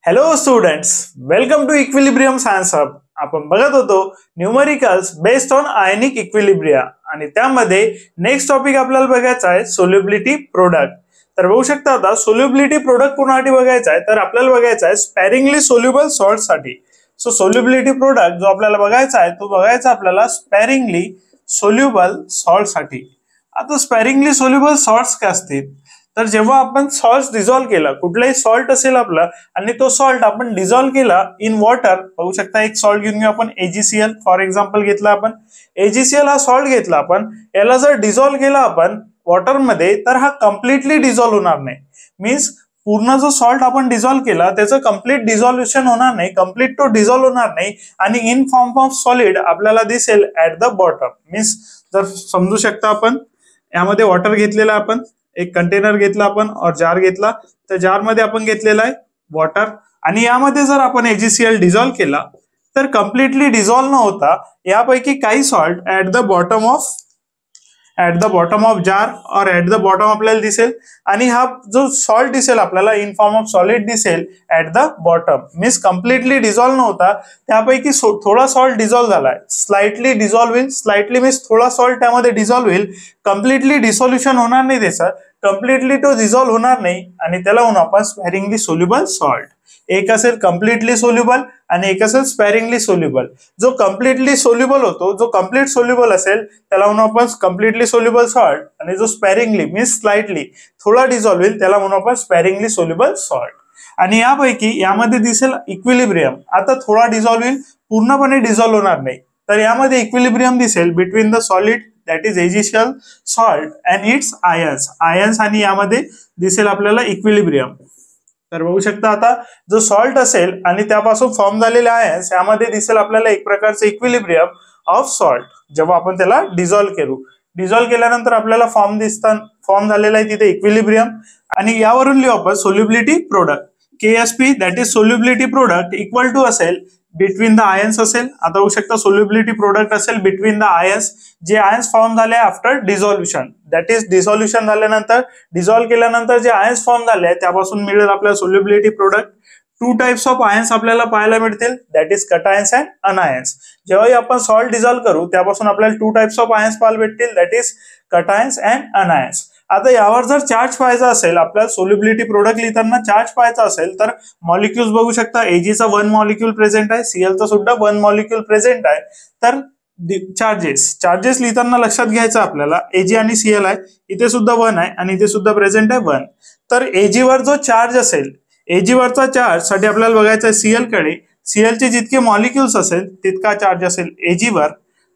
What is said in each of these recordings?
Hello students, welcome to equilibrium science hub. आपण बघत होतो numericals based on ionic equilibria आणि त्यामध्ये नेक्स्ट टॉपिक आपल्याला बघायचा आहे सोल्युबिलिटी प्रोडक्ट. तर बघू शकता आता सोल्युबिलिटी प्रोडक्ट कोणासाठी बघायचा आहे तर आपल्याला बघायचा आहे स्पॅरिंगली सोल्युबल सॉल्ट साठी. सो सोल्युबिलिटी प्रोडक्ट जो आपल्याला बघायचा आहे तो बघायचा आपल्याला स्पॅरिंगली सोल्युबल सॉल्ट साठी. आता स्पॅरिंगली सोल्युबल सॉल्ट्स काय असतील तर जेव्हा आपण सॉल्ट डिझॉल्व्ह केला, कुठलाही सॉल्ट असेल आपला आणि तो सॉल्ट आपण डिझॉल्व्ह केला इन वॉटर. बघू शकता एक सॉल्ट घेऊन घेऊ आपण AgCl फॉर एक्झाम्पल घेतला आपण. AgCl हा सॉल्ट घेतला आपण, याला जर डिझॉल्व्ह केला आपण वॉटर मध्ये तर हा कम्प्लिटली डिझॉल्व्ह होणार नाही. मीन्स पूर्ण जो सॉल्ट आपण डिझॉल्व्ह केला त्याचं कम्प्लीट डिझॉल्युशन होणार नाही, कम्प्लीट तो डिझॉल्व्ह होणार नाही आणि इन फॉर्म ऑफ सॉलिड आपल्याला दिसेल ऍट द बॉटम. मीन्स जर समजू शकता आपण यामध्ये वॉटर घेतलेला, आपण एक कंटेनर घेतला आपण और जार घेतला, तर जार मध्ये आपण घेतलेला आहे वॉटर आणि यामध्ये जर आपण AgCl डिझॉल्व्ह केला तर कम्प्लिटली डिझॉल्व्ह न होता यापैकी काही salt at the bottom of jar or at the bottom आपल्याला दिसेल आणि हा जो सॉल्ट दिसेल आपल्याला इन फॉर्म ऑफ सॉलिड दिसेल at the bottom. Means completely dissolve नव्हता, त्यापैकी थोडा सॉल्ट डिझॉल्व्ह झालाय, स्लाइटली डिझॉल्व्ह होईल. स्लाइटली मीन्स थोडा सॉल्ट त्यामध्ये डिझॉल्व्ह होईल, कम्प्लिटली डिसॉल्युशन होणार नाही त्याचं, कम्प्लिटली तो डिझॉल्व्ह होणार नाही आणि त्याला म्हणू आपण स्पॅरिंगली सोल्युबल सॉल्ट. एक असेल कम्प्लिटली सोल्युबल आणि एक असेल स्पॅरिंगली सोल्युबल. जो कम्प्लिटली सोल्युबल होतो, जो कम्प्लीट सोल्युबल असेल त्याला म्हणू आपण कम्प्लिटली सोल्युबल सॉल्ट आणि जो स्पॅरिंगली मीन्स स्लाइटली थोडा डिझॉल्व्ह होईल त्याला म्हणू आपण स्पॅरिंगली सोल्युबल सॉल्ट. आणि यापैकी यामध्ये दिसेल इक्विलिब्रियम. आता थोडा डिझॉल्व्ह होईल, पूर्णपणे डिझॉल्व्ह होणार नाही, तर यामध्ये इक्विलिब्रियम दिसेल between the solid that is AgCl salt and it's ions आणि यामध्ये दिसेल आपल्याला इक्विलिब्रियम. तर बघू शकता आता जो सॉल्ट असेल आणि त्यापासून फॉर्म झालेले आयन्स यामध्ये दिसेल आपल्याला एक प्रकारचे इक्विलिब्रियम ऑफ सॉल्ट. जेव्हा आपण त्याला डिझॉल्व्ह केल्यानंतर आपल्याला फॉर्म झालेला आहे तिथे इक्विलिब्रियम आणि यावरून लिहू आपण solubility product. KSP that is solubility product equal to असेल बिटवीन द आयन्स असेल. आता होऊ शकता सोल्युबिलिटी प्रोडक्ट असेल बिटवीन द आयन्स, जे आयन्स फॉर्म झाले after dissolution, that is dissolution झाल्यानंतर डिझॉल्व्ह केल्यानंतर जे आयन्स फॉर्म झाले त्यापासून मिळेल आपल्याला solubility product. Two types of ions आपल्याला पाहायला मिळतील, दॅट इज कटायन्स अँड अनायन्स. जेव्हाही आपण सॉल्ट डिझॉल्व्ह करू त्यापासून आपल्याला टू टाइप्स ऑफ आयन्स पाहायला भेटतील, दॅट इज कटायन्स अँड अनायन्स. आता यावर जर चार्ज पाहायचा असेल, आपल्याला सोल्युबिलिटी प्रोडक्ट लिहिताना चार्ज पाहायचा असेल तर मॉलिक्युल्स बघू शकता. Ag चा 1 मॉलिक्यूल प्रेझेंट आहे, Cl चा सुद्धा 1 मॉलिक्यूल प्रेझेंट आहे. तर चार्जेस लिहिताना लक्षात घ्यायचं आपल्याला Ag आणि Cl आहे, इथे सुद्धा 1 आहे आणि इथे सुद्धा प्रेझेंट आहे 1. तर Ag वर जो चार्ज असेल, Ag वरचा चार्ज साठी आपल्याला बघायचं आहे Cl कडे. Cl चे जितके मॉलिक्युल्स असेल तितका चार्ज असेल Ag वर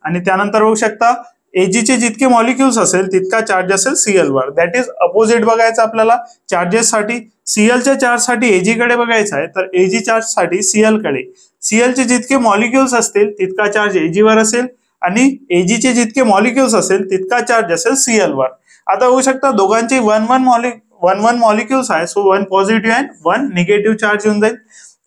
आणि त्यानंतर बघू शकता Ag चे जितके मॉलिक्युल्स असेल तितका चार्ज असेल Cl वर. दॅट इज अपोजिट बघायचं आपल्याला चार्जेस साठी. Cl च्या चार्ज साठी Ag कडे बघायचं आहे तर Ag चार्ज साठी Cl कडे. Cl चे जितके मॉलिक्युल्स असतील तितका चार्ज Ag वर असेल आणि Ag चे जितके मॉलिक्युल्स असेल तितका चार्ज असेल Cl वर. आता होऊ शकता दोघांचे 1 मॉलिक्युल्स आहे, so 1 positive and 1 negative charge येऊन जाईल.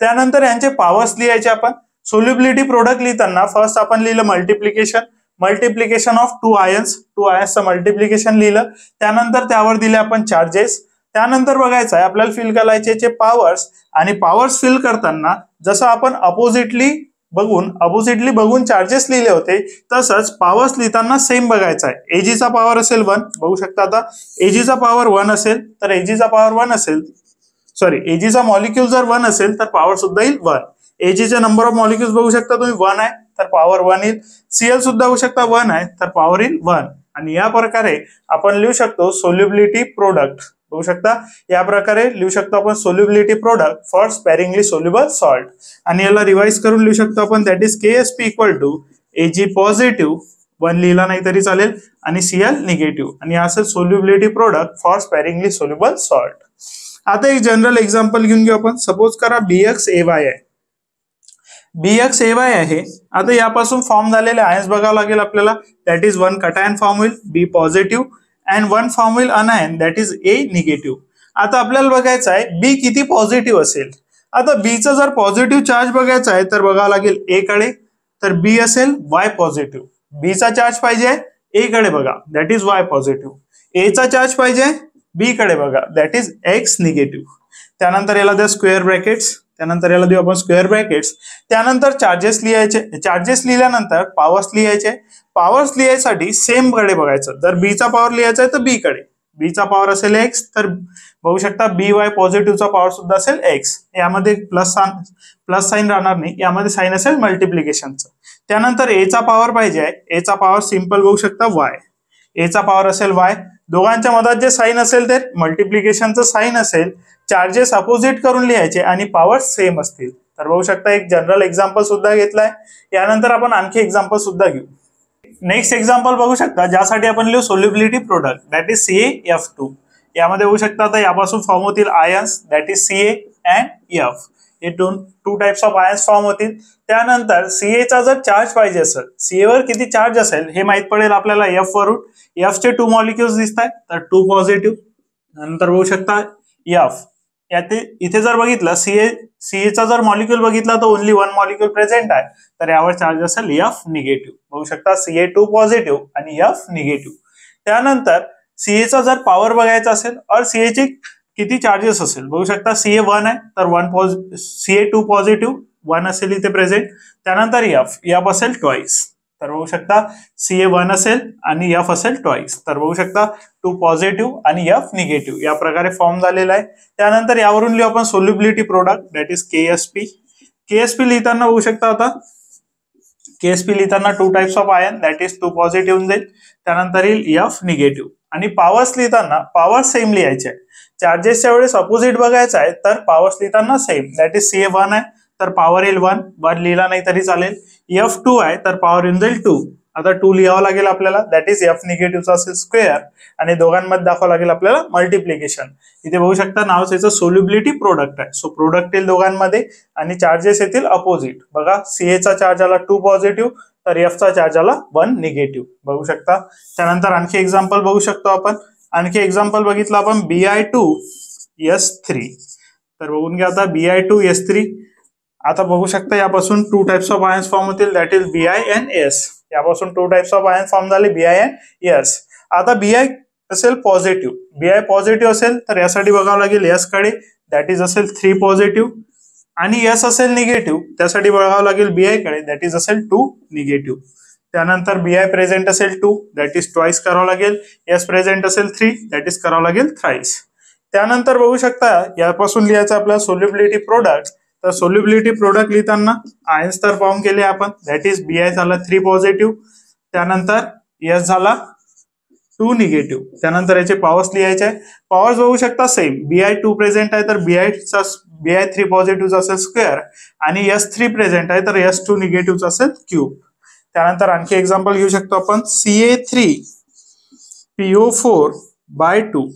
त्यानंतर यांचे पॉवर्स लिहायचे आपण. सोल्युबिलिटी प्रोडक्ट लिहिताना फर्स्ट आपण लिहिलं मल्टिप्लिकेशन ऑफ टू आयन्सचं मल्टिप्लिकेशन लिहिलं. त्यानंतर त्यावर दिले आपण चार्जेस. त्यानंतर बघायचं आहे आपल्याला फिल करायचे पॉवर्स आणि पॉवर्स फिल करताना जसं आपण अपोजिटली बघून चार्जेस लिहिले होते तसंच पॉवर्स लिहिताना सेम बघायचं आहे. Ag चा पॉवर असेल 1, बघू शकता आता Ag चा पॉवर 1 असेल तर Ag चा पॉवर 1 असेल, Ag चा मॉलिक्यूल जर 1 असेल तर पॉवर सुद्धा येईल 1. Ag चे नंबर ऑफ मॉलिक्युल्स बघू शकता तुम्ही 1 आहे तर पॉवर 1 येईल. Cl सुद्धा बघू शकता 1 आहे तर पॉवर येईल 1. आणि या प्रकारे आपण लिहू शकतो सोल्युबिलिटी प्रोडक्ट. बघू शकता या प्रकारे लिहू शकतो आपण solubility product for sparingly soluble salt. आणि याला रिवाइज करून लिहू शकतो आपण, that is KSP equal to Ag positive 1 लिहिला नाही तरी चालेल आणि Cl निगेटिव्ह आणि असेल solubility product for sparingly soluble salt. आता एक जनरल एक्झाम्पल घेऊन घेऊ आपण. सपोज करा BXAY आहे. आता यापासून फॉर्म झालेले आयन्स बघावं लागेल आपल्याला, दॅट इज 1 कटायन फॉर्म होईल B पॉझिटिव्ह अँड 1 फॉर्म होईल अनायन दॅट इज A निगेटिव्ह. आता आपल्याला बघायचं आहे B किती पॉझिटिव्ह असेल. आता B चा जर पॉझिटिव्ह चार्ज बघायचा आहे तर बघावं लागेल A कडे, तर B असेल Y पॉझिटिव्ह. B चा चार्ज पाहिजे A कडे बघा, that is Y positive. A चा चार्ज पाहिजे B कडे बघा, दॅट इज X निगेटिव्ह. त्यानंतर याला द्या स्क्वेअर ब्रॅकेट्स. त्यानंतर याला देऊ आपण स्क्वेअर ब्रॅकेट्स. त्यानंतर चार्जेस लिहायचे. चार्जेस लिहिल्यानंतर पॉवर्स लिहायचे. पॉवर्स लिहायसाठी सेम कडे बघायचं. जर बी चा पॉवर लिहायचा आहे तर बी कडे. बी चा पॉवर असेल एक्स तर बघू शकता बी वाय पॉझिटिव्हचा पॉवर सुद्धा असेल एक्स. यामध्ये प्लस साईन राहणार नाही, यामध्ये साईन असेल मल्टिप्लिकेशनचं. त्यानंतर ए चा पॉवर पाहिजे आहे. ए चा पॉवर सिंपल बघू शकता वाय. ए चा पॉवर असेल वाय. दोघांच्या मधात जे साईन असेल ते मल्टिप्लिकेशनचं साईन असेल. चार्जेस अपोजिट करून लिहायचे आणि पॉवर सेम असतील. तर बघू शकता एक जनरल एक्झाम्पल सुद्धा घेतलाय. यानंतर आपण आणखी एक्झाम्पल सुद्धा घेऊ. नेक्स्ट एक्झाम्पल बघू शकता ज्यासाठी आपण लिहू solubility product that is CaF2. यामध्ये बघू शकता आता यापासून फॉर्म होतील ions that is Ca and F. हे two types of ions form होतील. त्यानंतर Ca चा जर चार्ज पाहिजे असेल, Ca वर किती चार्ज असेल हे माहित पडेल आपल्याला F वरून. F चे 2 मॉलिक्युल्स दिसत आहेत तर 2 पॉझिटिव्ह. नंतर बघू शकता F इथे जर बघितलं Ca चा जर मॉलिक्युल बघितला तर ओनली 1 मॉलिक्युल प्रेझेंट आहे तर यावर चार्ज असेल F निगेटिव्ह. बघू शकता Ca2 पॉझिटिव्ह आणि F निगेटिव्ह. त्यानंतर Ca चा जर पॉवर बघायचा असेल और Ca चे किती चार्जेस असेल बघू शकता Ca1 आहे तर Ca2 पॉझिटिव्ह 1 असेल इथे प्रेझेंट. त्यानंतर F असेल ट्वाइस. तर बघू शकता Ca1 असेल आणि F असेल ट्वाइस. तर बघू शकता 2 पॉझिटिव्ह आणि F निगेटिव्ह या प्रकारे फॉर्म झालेला आहे. त्यानंतर यावरून लिहू आपण solubility product that is KSP. KSP लिहिताना बघू शकता आता KSP लिहिताना 2 types of ion that is 2 positive होऊन जाईल. त्यानंतर येईल F निगेटिव्ह. आणि पॉवर्स लिहिताना पॉवर सेम लिहायचे आहे. चार्जेसच्या वेळेस अपोजिट बघायचं आहे तर पॉवर्स लिहिताना सेम दॅट इज Ca1 आहे तर पॉवर येईल 1 लिहिला नाही तरी चालेल. F2 आहे तर पॉवर येऊन जाईल 2. आता 2 लिहावं लागेल आपल्याला दॅट इज F निगेटिव्हचा असेल स्क्वेअर आणि दोघांमध्ये दाखवावं लागेल आपल्याला मल्टिप्लिकेशन. इथे बघू शकता नावच याचं सोल्युबिलिटी प्रोडक्ट आहे. सो प्रोडक्ट येईल दोघांमध्ये आणि चार्जेस येतील अपोजिट. बघा Ca चा चार्ज आला 2 पॉझिटिव्ह तर F चा चार्ज आला 1 निगेटिव्ह. बघू शकता. त्यानंतर आणखी एक्झाम्पल बघू शकतो आपण. आणखी एक्झाम्पल बघितलं आपण Bi2S3. तर बघून घ्या आता Bi2S3. आता बघू शकता यापासून 2 टाइप्स ऑफ आयन्स फॉर्म होतील that is Bi and S. यापासून 2 टाइप्स ऑफ आयन्स फॉर्म झाले Bi and S. आता Bi असेल पॉझिटिव्ह. Bi पॉझिटिव्ह असेल तर यासाठी बघावं लागेल S कडे दॅट इज असेल 3 पॉझिटिव्ह आणि S असेल निगेटिव्ह त्यासाठी बघावं लागेल Bi कडे दॅट इज असेल 2 निगेटिव्ह. त्यानंतर Bi प्रेझेंट असेल 2 दॅट इज ट्वाइस करावं लागेल. S प्रेझेंट असेल 3 दॅट इज करावं लागेल थ्राइस. त्यानंतर बघू शकता यापासून लिहायचं आपला सोल्युबिलिटी प्रोडक्ट. तर सोल्युबिलिटी प्रोडक्ट लिहिताना आयन्स तर फॉर्म केले आपण दॅट इज Bi झाला 3 पॉझिटिव्ह. त्यानंतर S झाला 2 निगेटिव्ह. त्यानंतर याचे पॉवर्स लिहायचे आहे. पॉवर्स बघू शकता सेम Bi2 प्रेझेंट आहे तर Bi3 पॉझिटिव्हचा असेल स्क्वेअर आणि S3 प्रेझेंट आहे तर S2 निगेटिव्हचा असेल क्यूब. त्यानंतर आणखी एक्झाम्पल घेऊ शकतो आपण Ca3PO4/2.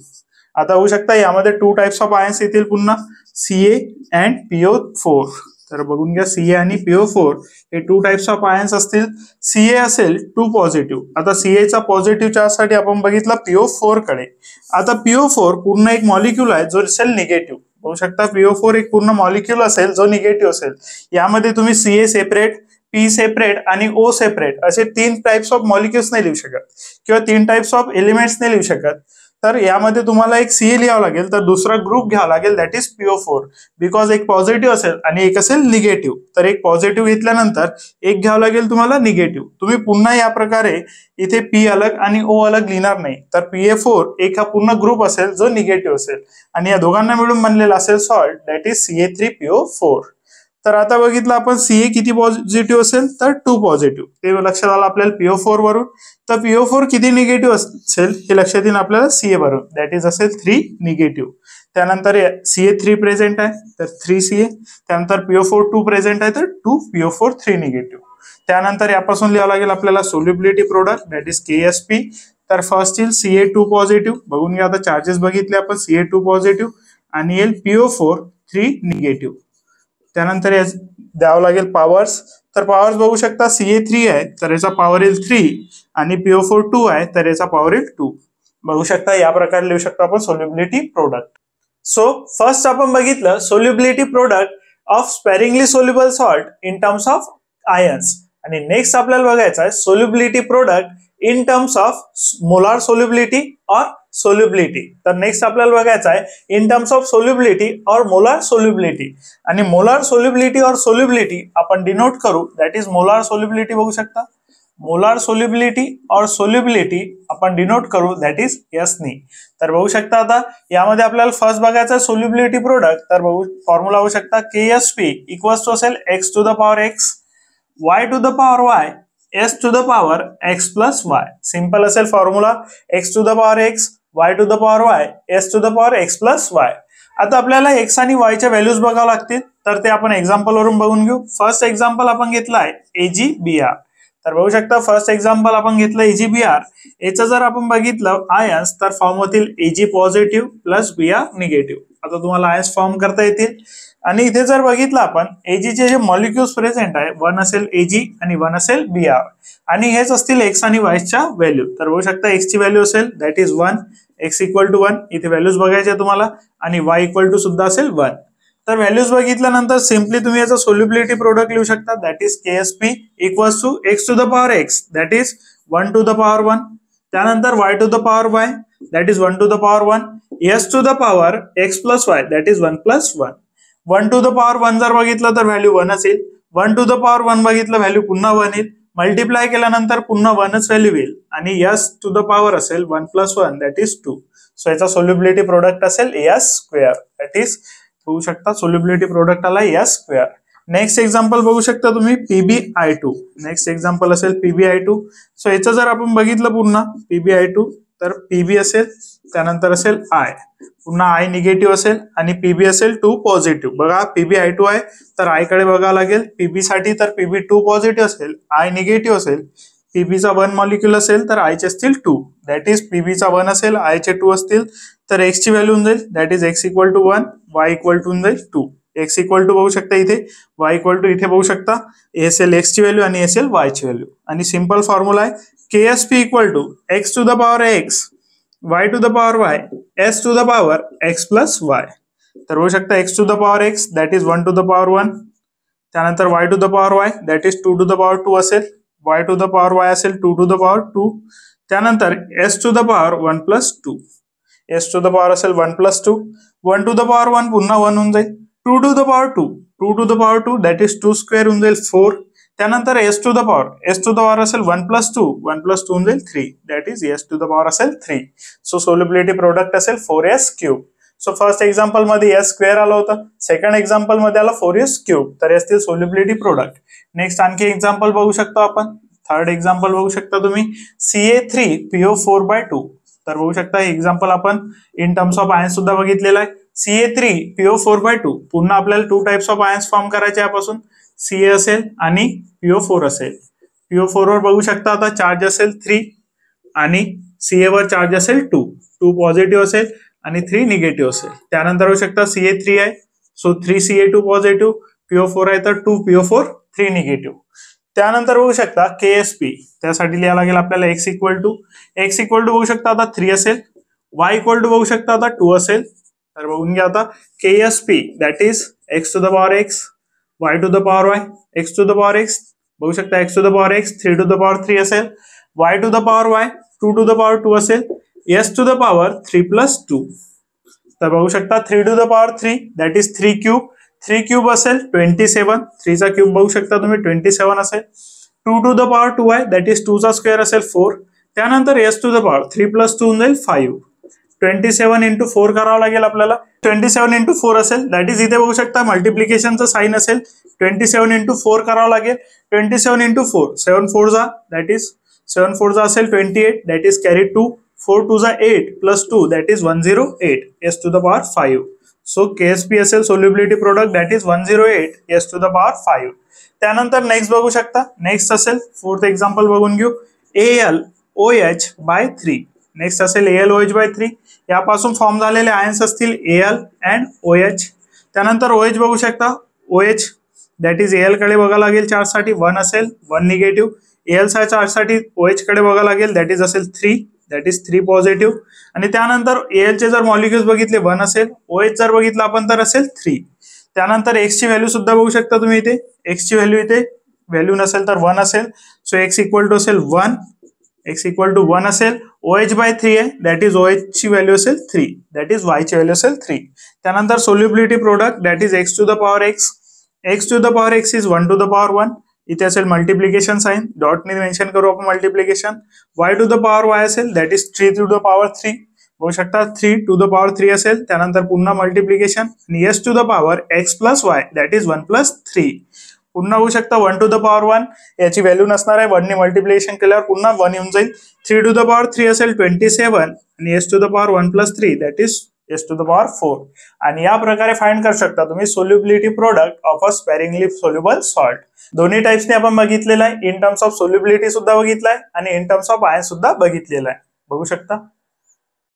आता होऊ शकता यामध्ये 2 टाइप्स ऑफ आयन्स येतील पुन्हा Ca अँड PO4. तर बघून घ्या Ca आणि PO4 हे 2 टाइप्स ऑफ आयन्स असतील. Ca असेल 2 पॉझिटिव्ह. आता Ca चा पॉझिटिव्ह चार्जसाठी आपण बघितलं PO4 कडे. आता PO4 पूर्ण एक मॉलिक्युल आहे जो असेल निगेटिव्ह. बघू शकता PO4 एक पूर्ण मॉलिक्युल असेल जो निगेटिव्ह असेल. यामध्ये तुम्ही Ca सेपरेट, P सेपरेट आणि O सेपरेट असे 3 टाइप्स ऑफ मॉलिक्युल्स नाही लिहू शकत किंवा 3 टाइप्स ऑफ एलिमेंट्स नाही लिहू शकत. तर यामध्ये तुम्हाला एक Ca लिहावं लागेल तर दुसरा ग्रुप घ्यावा लागेल दॅट इज PO4 बिकॉज एक पॉझिटिव्ह असेल आणि एक असेल निगेटिव्ह. तर एक पॉझिटिव्ह घेतल्यानंतर एक घ्यावं लागेल तुम्हाला निगेटिव्ह. तुम्ही पुन्हा या प्रकारे इथे P अलग आणि O अलग लिहिणार नाही. तर PA4 एक हा पूर्ण ग्रुप असेल जो निगेटिव्ह असेल आणि या दोघांना मिळून बनलेला असेल सॉल्ट दॅट इज Ca3PO4. तर आता बघितलं आपण Ca किती पॉझिटिव्ह असेल तर 2 पॉझिटिव्ह. ते लक्षात आलं आपल्याला PO4 वरून. तर PO4 किती निगेटिव्ह असेल हे लक्षात येईल आपल्याला Ca वरून दॅट इज असेल 3 निगेटिव्ह. त्यानंतर Ca3 प्रेझेंट आहे तर 3 Ca. त्यानंतर PO4 2 प्रेझेंट आहे तर 2 PO4 3 निगेटिव्ह. त्यानंतर यापासून लिहावं लागेल आपल्याला solubility product that is KSP. तर फर्स्ट येईल Ca2 पॉझिटिव्ह. बघून घ्या आता चार्जेस बघितले आपण Ca2 पॉझिटिव्ह आणि येईल PO4 3 निगेटिव्ह. त्यानंतर द्यावं लागेल पॉवर्स. तर पॉवर्स बघू शकता Ca3 आहे तर याचा पॉवर येईल 3 आणि PO4 2 आहे तर याचा पॉवर येईल 2. बघू शकता या प्रकारे लिहू शकतो आपण सोल्युबिलिटी प्रोडक्ट. सो फर्स्ट आपण बघितलं solubility product of sparingly soluble salt in terms of ions. आणि नेक्स्ट आपल्याला बघायचं आहे solubility product in terms of molar solubility और सोल्युबिलिटी. तर नेक्स्ट आपल्याला बघायचं आहे इन टर्म्स ऑफ सोल्युबिलिटी और मोलार सोल्युबिलिटी. आणि मोलार सोल्युबिलिटी और सोल्युबिलिटी आपण डिनोट करू, दॅट इज मोलार सोल्युबिलिटी बघू शकता. मोलार सोल्युबिलिटी और सोल्युबिलिटी आपण डिनोट करू दॅट इज एस नी. तर बघू शकता आता यामध्ये आपल्याला फर्स्ट बघायचं सोल्युबिलिटी प्रोडक्ट. तर बघू फॉर्म्युला बघू शकता KSP इक्वल्स टू असेल x to the power x, y to the power y, s to the power x plus y. Simple असेल formula x to the power x, y to the power y, s to the power x plus y. आता आपल्याला x आणि y च्या values बघावं लागतील, तर ते आपण एक्झाम्पल वरून बघून घेऊ. फर्स्ट एक्झाम्पल आपण घेतलं आहे AgBr. तर बघू शकता फर्स्ट एक्झाम्पल आपण घेतलं AgBr. याचं जर आपण बघितलं आयन्स तर फॉर्म होतील Ag positive plus Br negative. आता तुम्हाला आयन्स फॉर्म करता येतील. आणि इथे जर बघितलं आपण Ag चे जे मॉलिक्युल्स प्रेझेंट आहे, वन असेल Ag आणि वन असेल Br. आणि हेच असतील x आणि y च्या व्हॅल्यू. तर बघू शकता x ची व्हॅल्यू असेल that is 1, x equal to 1. इथे व्हॅल्यूज बघायच्या तुम्हाला आणि y इक्वल टू सुद्धा असेल 1. तर व्हॅल्यूज बघितल्यानंतर सिम्पली तुम्ही याचा सोल्युबिलिटी प्रोडक्ट लिहू शकता that is KSP equals to x to the power x that is 1 to the power 1. त्यानंतर y to the power y that is 1 to the power 1, s to the power x plus y that is 1 plus 1. 1 to the power 1 जर बघितलं तर value 1 असेल. 1 to the power 1 बघितलं value पुन्हा 1 येईल. Multiply केल्यानंतर पुन्हा 1च व्हॅल्यू येईल आणि s टू द पॉवर असेल 1 प्लस 1 दॅट इज 2. सो याचा सोल्युबिलिटी प्रोडक्ट असेल s स्क्वेअर दॅट इज बघू शकता सोल्युबिलिटी प्रोडक्ट आला s स्क्वेअर. नेक्स्ट एक्झाम्पल बघू शकता तुम्ही PbI2. नेक्स्ट एक्झाम्पल असेल PbI2. सो याचं जर आपण बघितलं पुन्हा PbI2 तर Pb असेल, त्यानंतर असेल I, पुन्हा I निगेटिव्ह असेल आणि Pb असेल 2 पॉझिटिव्ह. बघा PbI2 आहे तर I कडे बघावं लागेल. Pb साठी तर Pb 2 पॉझिटिव्ह असेल, I निगेटिव्ह असेल. Pb चा 1 मॉलिक्युल असेल तर I चे असतील 2 दॅट इज Pb चा 1 असेल, I चे 2 असतील. तर x ची व्हॅल्यू होऊन जाईल that is x equal to 1, y equal to होऊन जाईल 2. x इक्वल टू बघू शकता इथे, y इक्वल टू इथे बघू शकता. हे असेल x ची व्हॅल्यू आणि असेल y ची व्हॅल्यू. आणि सिंपल फॉर्म्युला आहे KSP equal to x to the power x, y to the power y, s to the power x plus y. तर बघू शकता x to the power x that is 1 to the power 1. त्यानंतर y to the power y that is 2 to the power 2 असेल. y to the power y असेल 2 to the power 2. त्यानंतर s to the power 1 plus 2. s to the power असेल 1 plus 2. 1 to the power 1 पुन्हा 1 होऊन जाईल. 2 to the power 2, 2 to the power 2 that is 2 square होऊन जाईल 4. त्यानंतर s टू द पॉवर असेल 1 प्लस 2, 1 प्लस 2 होऊन जाईल 3 that is s to the power असेल 3. सो सोल्युबिलिटी प्रोडक्ट असेल 4s cube. So first example मध्ये s स्क्वेअर आलं होतं, सेकंड एक्झाम्पल मध्ये आला 4s क्यूब. तर असतील सोल्युबिलिटी प्रोडक्ट. नेक्स्ट आणखी एक्झाम्पल बघू शकतो आपण. थर्ड एक्झाम्पल बघू शकता तुम्ही CA3PO4/2. तर बघू शकता हे एक्झाम्पल आपण इन टर्म्स ऑफ आयन्स सुद्धा बघितलेलं आहे. CA3PO4/2. पुन्हा आपल्याला 2 टाइप्स ऑफ आयन्स फॉर्म करायचे यापासून. Ca असेल आणि PO4 असेल. PO4 वर बघू शकता आता चार्ज असेल 3 आणि Ca वर चार्ज असेल 2. 2 पॉझिटिव्ह असेल आणि 3 निगेटिव्ह असेल. त्यानंतर बघू शकता CA3 आहे, सो 3Ca2 पॉझिटिव्ह, PO4 आहे तर 2PO4, 3 निगेटिव्ह. त्यानंतर बघू शकता KSP. त्यासाठी लिहावं लागेल आपल्याला x इक्वल टू बघू शकता आता 3 असेल, y इक्वल टू बघू शकता आता 2 असेल. तर बघून घ्या आता KSP that is x to the power x, y to the power y, x to the power x बघू शकता x to the power x 3 to the power 3 असेल, y to the power y 2 to the power 2 असेल, s to the power 3 plus 2. तर बघू शकता 3 to the power 3 that is 3 cube. 3 cube असेल 27, 3 चा cube बघू शकता तुम्ही 27 असेल. 2 टू द पॉवर 2 आहे दॅट इज 2 चा स्क्वेअर असेल 4. त्यानंतर s to the power 3 plus 2 होऊन जाईल 5. 27 इंटू 4 करावं लागेल आपल्याला. 27 इंटू 4 असेल दॅट इज इथे बघू शकता मल्टिप्लिकेशनचं साइन असेल. 27 इंटू 4 करावं लागेल. 27 इंटू 4 7 4 जा दॅट इज 7 4 जा असेल 28 दॅट इज कॅरी 2. 4 2 जा 8 plus 2 that is 108 s to the power 5. So KSP असेल solubility product that is 108 s to the power 5. त्यानंतर नेक्स्ट बघू शकता. नेक्स्ट असेल फोर्थ एक्झाम्पल बघून घेऊ. AlOH/3. नेक्स्ट असेल AlOH/3. यापासून फॉर्म झालेले आयन्स असतील Al अँड OH. त्यानंतर OH बघू शकता. OH दॅट इज Al कडे बघा लागेल चार्ज साठी 1 असेल, 1 निगेटिव्ह. Al चार्ज साठी OH कडे बघा लागेल दॅट इज असेल 3 दॅट इज 3 पॉझिटिव्ह. आणि त्यानंतर Al चे जर मॉलिक्युल्स बघितले 1 असेल, OH जर बघितलं आपण तर असेल 3. त्यानंतर x ची व्हॅल्यू सुद्धा बघू शकता तुम्ही इथे. x ची व्हॅल्यू इथे व्हॅल्यू नसेल तर 1 असेल, सो x इक्वल टू असेल 1. x इक्वल टू 1 असेल, OH/3 आहे, दॅट इज OH ची व्हॅल्यू असेल 3, दॅट इज Y ची व्हॅल्यू असेल 3. त्यानंतर solubility product that is x to the power x. x to the power x is 1 to the power 1. इथे असेल मल्टिप्लिकेशन साइन, डॉटने मेन्शन करू आपण multiplication. y to the power y असेल that is 3 to the power 3. बघू शकता 3 to the power 3 असेल. त्यानंतर पुन्हा मल्टिप्लिकेशन आणि s to the power x plus y that is 1 plus 3. पुन्हा होऊ शकता 1 टू द पॉवर 1, याची व्हॅल्यू नसणार आहे, 1 ने मल्टिप्लिकेशन केल्यावर पुन्हा 1 येऊन जाईल. 3 टू द पॉवर 3 असेल 27 आणि s to the power 1 plus 3 that is s to the power 4. आणि या प्रकारे फाइंड करू शकता तुम्ही solubility product of a sparingly soluble salt. दोन्ही टाइप्सने आपण बघितलेला आहे, इन टर्म्स ऑफ सोल्युबिलिटी सुद्धा बघितलाय आणि इन टर्म्स ऑफ आयन सुद्धा बघितलेला आहे. बघू शकता.